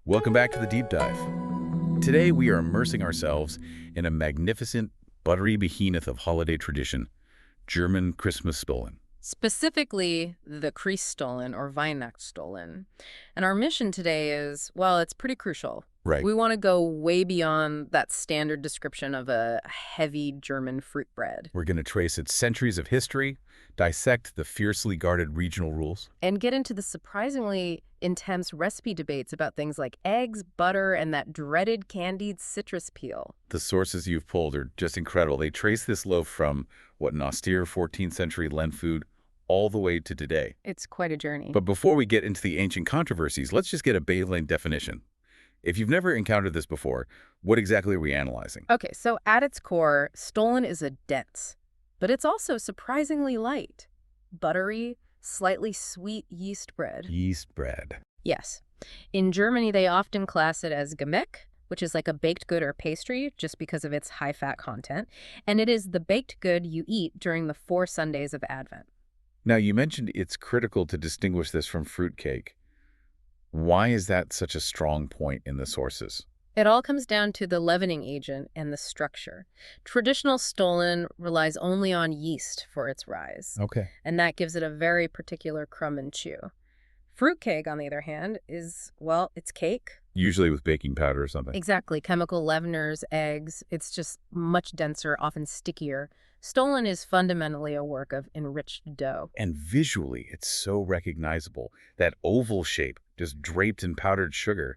Welcome back to the Deep Dive. Today we are immersing ourselves in a magnificent, buttery behemoth of holiday tradition, German Christmasstollen. Specifically, the Christstollen or Weihnachtsstollen. And our mission today is, well, it's pretty crucial. Right. We want to go way beyond that standard description of a heavy German fruit bread. We're going to trace its centuries of history, dissect the fiercely guarded regional rules, And get into the surprisingly intense recipe debates about things like eggs, butter, and that dreaded candied citrus peel. The sources you've pulled are just incredible. They trace this loaf from, an austere 14th century Lent food all the way to today. It's quite a journey. But before we get into the ancient controversies, let's just get a baseline definition. If you've never encountered this before, what exactly are we analyzing? Okay, so at its core, Stollen is a dense, but it's also surprisingly light, buttery, slightly sweet yeast bread. Yeast bread. Yes. In Germany, they often class it as Gebäck, which is like a baked good or pastry just because of its high-fat content, and it is the baked good you eat during the 4 Sundays of Advent. Now, you mentioned it's critical to distinguish this from fruitcake. Why is that such a strong point in the sources? It all comes down to the leavening agent and the structure. Traditional Stollen relies only on yeast for its rise, Okay. and that gives it a very particular crumb and chew. Fruitcake, on the other hand, is, well, it's cake. Usually with baking powder or something. Exactly. Chemical leaveners, eggs. It's just much denser, often stickier. Stollen is fundamentally a work of enriched dough. And visually, it's so recognizable. That oval shape, just draped in powdered sugar,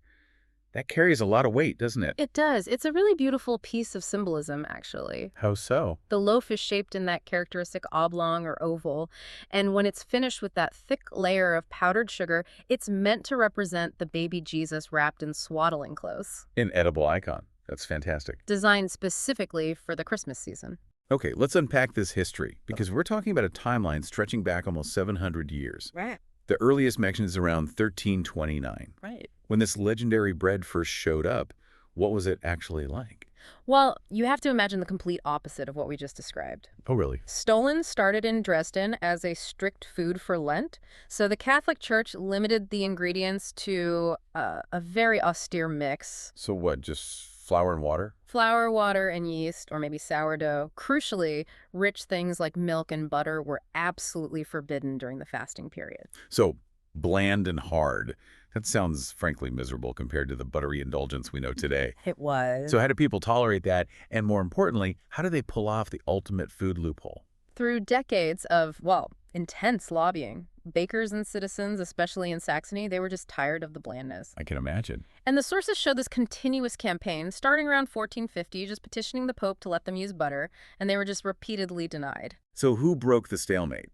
that carries a lot of weight, doesn't it? It does. It's a really beautiful piece of symbolism, actually. How so? The loaf is shaped in that characteristic oblong or oval, and when it's finished with that thick layer of powdered sugar, it's meant to represent the baby Jesus wrapped in swaddling clothes. An edible icon. That's fantastic. Designed specifically for the Christmas season. Okay, let's unpack this history, because we're talking about a timeline stretching back almost 700 years. Right. The earliest mention is around 1329. Right. When this legendary bread first showed up, what was it actually like? Well, you have to imagine the complete opposite of what we just described. Oh, really? Stollen started in Dresden as a strict food for Lent, so the Catholic Church limited the ingredients to a very austere mix. So what, just flour and water? Flour, water, and yeast, or maybe sourdough. Crucially, rich things like milk and butter were absolutely forbidden during the fasting period. So bland and hard. That sounds frankly miserable compared to the buttery indulgence we know today. It was. So how do people tolerate that? And more importantly, how do they pull off the ultimate food loophole? Through decades of, well, intense lobbying, bakers and citizens, especially in Saxony, they were just tired of the blandness. I can imagine. And the sources show this continuous campaign, starting around 1450, just petitioning the Pope to let them use butter, and they were just repeatedly denied. So who broke the stalemate?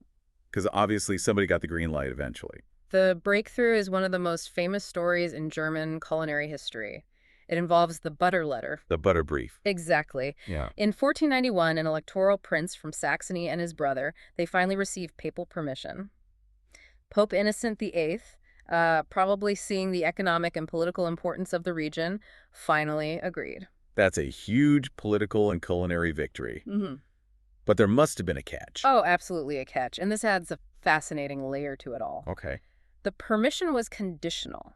Because obviously somebody got the green light eventually. The breakthrough is one of the most famous stories in German culinary history. It involves the butter letter. The butter brief. Exactly. Yeah. In 1491, an electoral prince from Saxony and his brother, they finally received papal permission. Pope Innocent VIII, probably seeing the economic and political importance of the region, finally agreed. That's a huge political and culinary victory. Mm-hmm. But there must have been a catch. Oh, absolutely a catch. And this adds a fascinating layer to it all. Okay. The permission was conditional.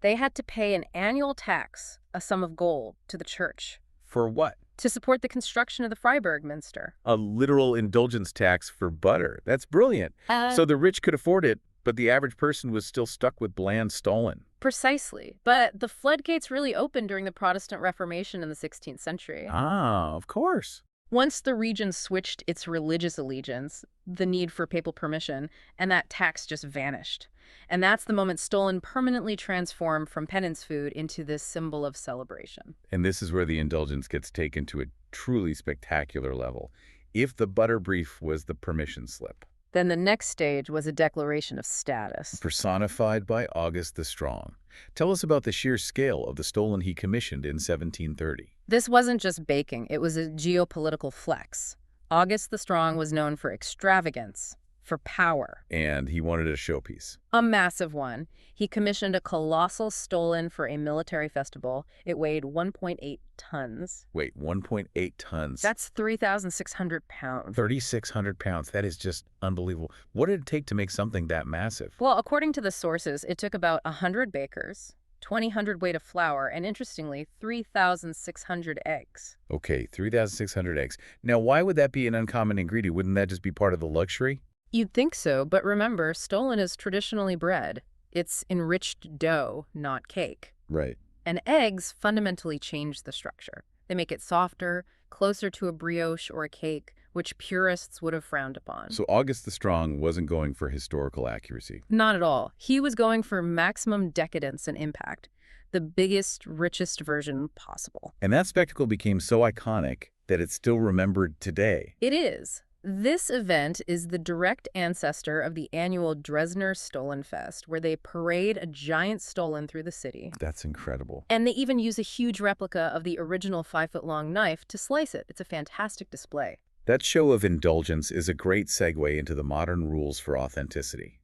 They had to pay an annual tax, a sum of gold, to the church For what? to support the construction of the Freiburg Minster. A literal indulgence tax for butter. That's brilliant. So the rich could afford it, but the average person was still stuck with bland Stollen. Precisely. But the floodgates really opened during the Protestant Reformation in the 16th century. Ah, of course. Once the region switched its religious allegiance, the need for papal permission, and that tax just vanished. And that's the moment Stollen permanently transformed from penance food into this symbol of celebration. And this is where the indulgence gets taken to a truly spectacular level. If the butter brief was the permission slip, Then the next stage was a declaration of status. personified by August the Strong. Tell us about the sheer scale of the Stollen he commissioned in 1730. This wasn't just baking, it was a geopolitical flex. August the Strong was known for extravagance, for power. And he wanted a showpiece. A massive one. He commissioned a colossal Stollen for a military festival. It weighed 1.8 tons. Wait, 1.8 tons. That's 3,600 pounds. 3,600 pounds. That is just unbelievable. What did it take to make something that massive? Well, according to the sources, it took about 100 bakers, 20 hundredweight of flour, and interestingly, 3,600 eggs. Okay, 3,600 eggs. Now, why would that be an uncommon ingredient? Wouldn't that just be part of the luxury? You'd think so, but remember, Stollen is traditionally bread. It's enriched dough, not cake. Right. And eggs fundamentally change the structure. They make it softer, closer to a brioche or a cake, which purists would have frowned upon. So August the Strong wasn't going for historical accuracy. Not at all. He was going for maximum decadence and impact, the biggest, richest version possible. And that spectacle became so iconic that it's still remembered today. It is. This event is the direct ancestor of the annual Dresdner Stollen Fest, where they parade a giant Stollen through the city. That's incredible. And they even use a huge replica of the original 5-foot-long knife to slice it. It's a fantastic display. That show of indulgence is a great segue into the modern rules for authenticity.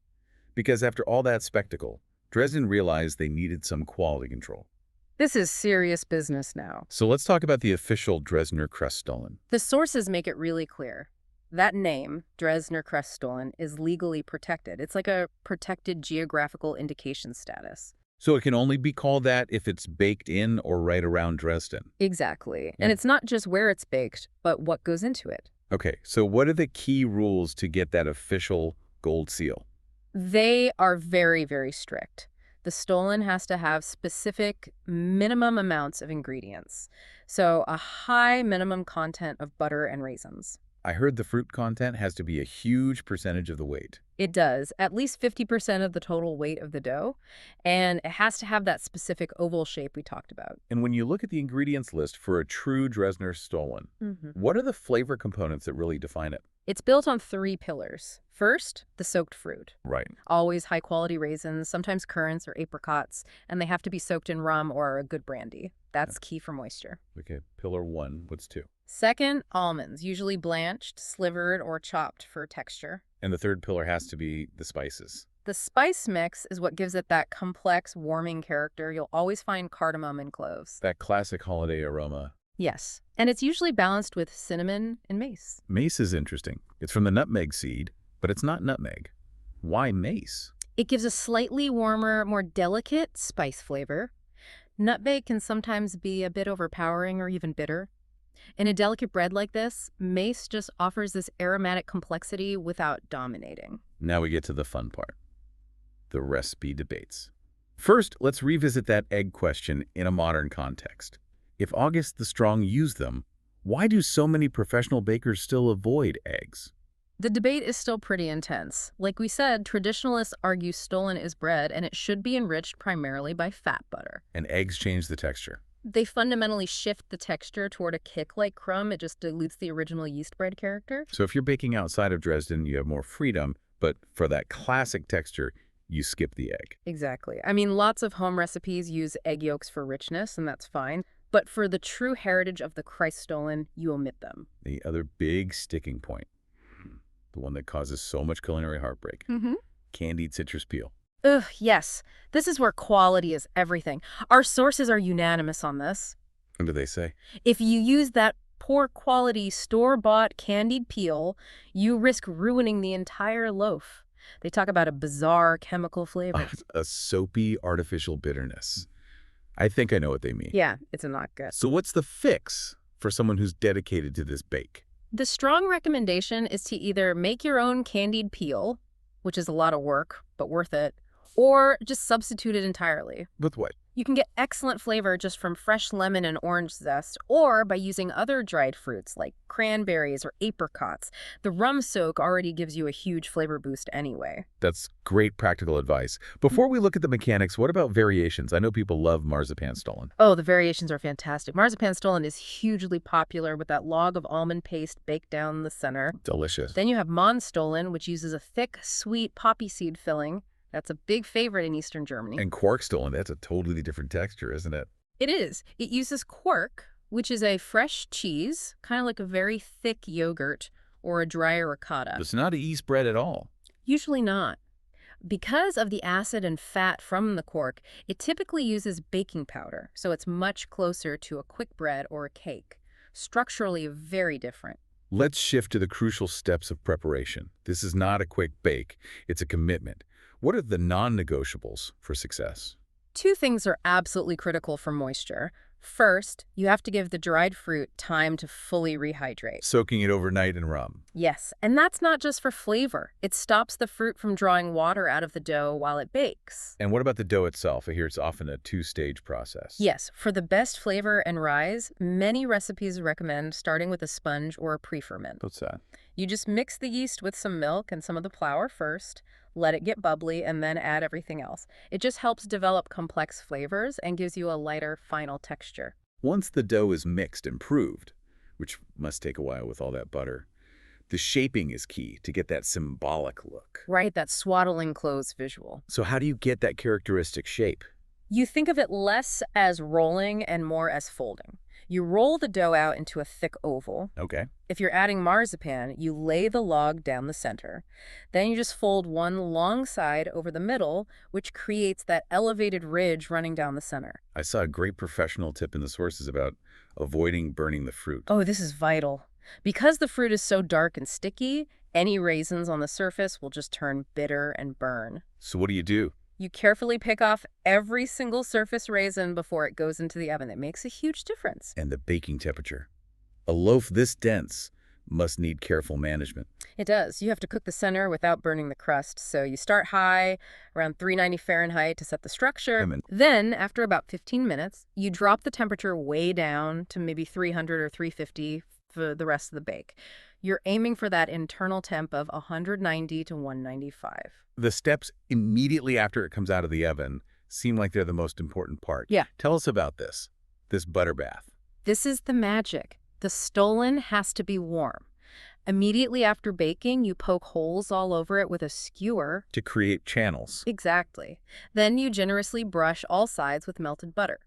Because after all that spectacle, Dresden realized they needed some quality control. This is serious business now. So let's talk about the official Dresdner Christstollen. The sources make it really clear. That name, Dresdner Christstollen, is legally protected. It's like a protected geographical indication status. So it can only be called that if it's baked in or right around Dresden. Exactly. Yeah. And it's not just where it's baked, but what goes into it. Okay, so what are the key rules to get that official gold seal? They are very, very strict. The Stollen has to have specific minimum amounts of ingredients. So a high minimum content of butter and raisins. I heard the fruit content has to be a huge percentage of the weight. It does, at least 50% of the total weight of the dough, and it has to have that specific oval shape we talked about. And when you look at the ingredients list for a true Dresdner Stollen, what are the flavor components that really define it? It's built on 3 pillars. First, the soaked fruit. Right. Always high-quality raisins, sometimes currants or apricots, and they have to be soaked in rum or a good brandy. That's key for moisture. Okay, pillar 1, what's 2? Second, almonds, usually blanched, slivered, or chopped for texture. And the third pillar has to be the spices. The spice mix is what gives it that complex, warming character. You'll always find cardamom and cloves. That classic holiday aroma. Yes, and it's usually balanced with cinnamon and mace. Mace is interesting. It's from the nutmeg seed, but it's not nutmeg. Why mace? It gives a slightly warmer, more delicate spice flavor. Nutmeg can sometimes be a bit overpowering or even bitter. In a delicate bread like this, mace just offers this aromatic complexity without dominating. Now we get to the fun part. The recipe debates. First, let's revisit that egg question in a modern context. If August the Strong used them, why do so many professional bakers still avoid eggs? The debate is still pretty intense. Like we said, traditionalists argue Stollen is bread and it should be enriched primarily by fat butter. And eggs change the texture. They fundamentally shift the texture toward a kick-like crumb. It just dilutes the original yeast bread character. So if you're baking outside of Dresden, you have more freedom, but for that classic texture, you skip the egg. Exactly. I mean, lots of home recipes use egg yolks for richness, and that's fine. But for the true heritage of the Christstollen, you omit them. The other big sticking point, the one that causes so much culinary heartbreak, candied citrus peel. Ugh, yes. This is where quality is everything. Our sources are unanimous on this. What do they say? If you use that poor quality store-bought candied peel, you risk ruining the entire loaf. They talk about a bizarre chemical flavor. A soapy artificial bitterness. I think I know what they mean. Yeah, it's not good. So what's the fix for someone who's dedicated to this bake? The strong recommendation is to either make your own candied peel, which is a lot of work, but worth it, or just substitute it entirely. With what? You can get excellent flavor just from fresh lemon and orange zest, or by using other dried fruits like cranberries or apricots. The rum soak already gives you a huge flavor boost anyway. That's great practical advice. Before we look at the mechanics, what about variations? I know people love marzipan Stollen. Oh, the variations are fantastic. Marzipan Stollen is hugely popular with that log of almond paste baked down the center. Delicious. Then you have Stollen, which uses a thick, sweet poppy seed filling. That's a big favorite in Eastern Germany. And quark Stollen, that's a totally different texture, isn't it? It is. It uses quark, which is a fresh cheese, kind of like a very thick yogurt or a dry ricotta. It's not a yeast bread at all. Usually not. Because of the acid and fat from the quark, it typically uses baking powder, so it's much closer to a quick bread or a cake. Structurally very different. Let's shift to the crucial steps of preparation. This is not a quick bake. It's a commitment. What are the non-negotiables for success? Two things are absolutely critical for moisture. First, you have to give the dried fruit time to fully rehydrate. Soaking it overnight in rum. Yes, and that's not just for flavor. It stops the fruit from drawing water out of the dough while it bakes. And what about the dough itself? I hear it's often a two-stage process. Yes, for the best flavor and rise, many recipes recommend starting with a sponge or a pre-ferment. What's that? You just mix the yeast with some milk and some of the flour first, let it get bubbly, and then add everything else. It just helps develop complex flavors and gives you a lighter final texture. Once the dough is mixed and proved, which must take a while with all that butter, the shaping is key to get that symbolic look. Right, that swaddling clothes visual. So how do you get that characteristic shape? You think of it less as rolling and more as folding. You roll the dough out into a thick oval. Okay. If you're adding marzipan, you lay the log down the center. Then you just fold one long side over the middle, which creates that elevated ridge running down the center. I saw a great professional tip in the sources about avoiding burning the fruit. Oh, this is vital. Because the fruit is so dark and sticky, any raisins on the surface will just turn bitter and burn. So what do you do? You carefully pick off every single surface raisin before it goes into the oven. It makes a huge difference. And the baking temperature. A loaf this dense must need careful management. It does. You have to cook the center without burning the crust. So you start high, around 390 Fahrenheit to set the structure. Then, after about 15 minutes, you drop the temperature way down to maybe 300 or 350 for the rest of the bake. You're aiming for that internal temp of 190 to 195. The steps immediately after it comes out of the oven seem like they're the most important part. Yeah. Tell us about this butter bath. This is the magic. The Stollen has to be warm. Immediately after baking, you poke holes all over it with a skewer. To create channels. Exactly. Then you generously brush all sides with melted butter.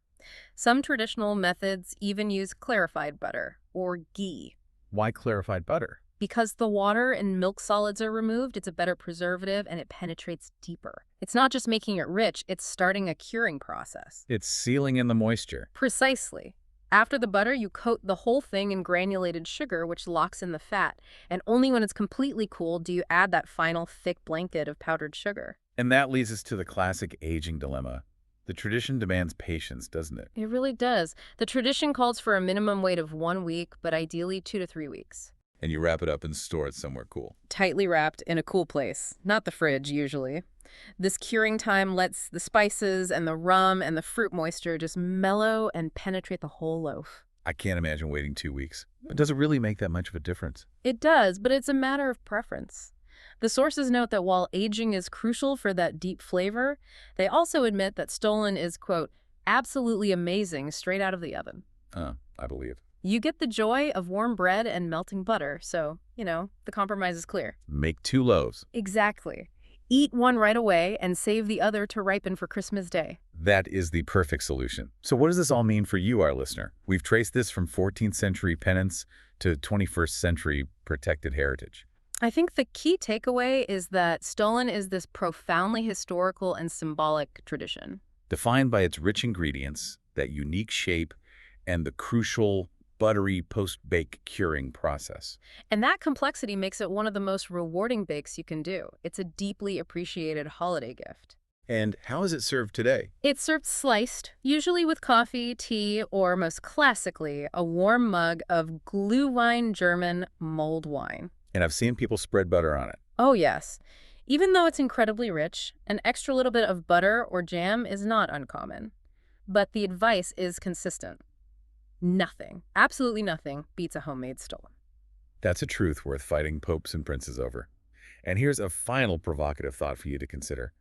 Some traditional methods even use clarified butter, or ghee. Why clarified butter? Because the water and milk solids are removed, it's a better preservative and it penetrates deeper. It's not just making it rich, it's starting a curing process. It's sealing in the moisture. Precisely. After the butter, you coat the whole thing in granulated sugar, which locks in the fat. And only when it's completely cooled do you add that final thick blanket of powdered sugar. And that leads us to the classic aging dilemma. The tradition demands patience, doesn't it? It really does. The tradition calls for a minimum wait of 1 week, but ideally 2 to 3 weeks. And you wrap it up and store it somewhere cool. Tightly wrapped in a cool place, not the fridge usually. This curing time lets the spices and the rum and the fruit moisture just mellow and penetrate the whole loaf. I can't imagine waiting 2 weeks. But does it really make that much of a difference? It does, but it's a matter of preference. The sources note that while aging is crucial for that deep flavor, they also admit that Stollen is, quote, absolutely amazing straight out of the oven. I believe. You get the joy of warm bread and melting butter, so, the compromise is clear. Make 2 loaves. Exactly. Eat one right away and save the other to ripen for Christmas Day. That is the perfect solution. So what does this all mean for you, our listener? We've traced this from 14th century penance to 21st century protected heritage. I think the key takeaway is that Stollen is this profoundly historical and symbolic tradition. Defined by its rich ingredients, that unique shape, and the crucial buttery post-bake curing process. And that complexity makes it one of the most rewarding bakes you can do. It's a deeply appreciated holiday gift. And how is it served today? It's served sliced, usually with coffee, tea, or most classically, a warm mug of Glühwein German mulled wine. And I've seen people spread butter on it. Oh, yes. Even though it's incredibly rich, an extra little bit of butter or jam is not uncommon. But the advice is consistent. Nothing, absolutely nothing, beats a homemade Stollen. That's a truth worth fighting popes and princes over. And here's a final provocative thought for you to consider.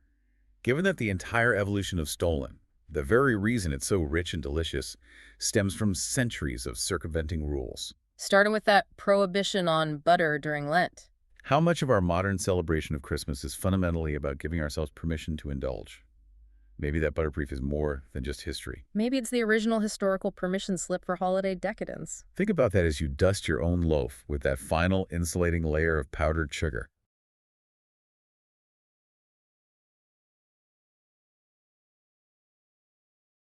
Given that the entire evolution of Stollen, the very reason it's so rich and delicious, stems from centuries of circumventing rules. Starting with that prohibition on butter during Lent. How much of our modern celebration of Christmas is fundamentally about giving ourselves permission to indulge? Maybe that butter brief is more than just history. Maybe it's the original historical permission slip for holiday decadence. Think about that as you dust your own loaf with that final insulating layer of powdered sugar.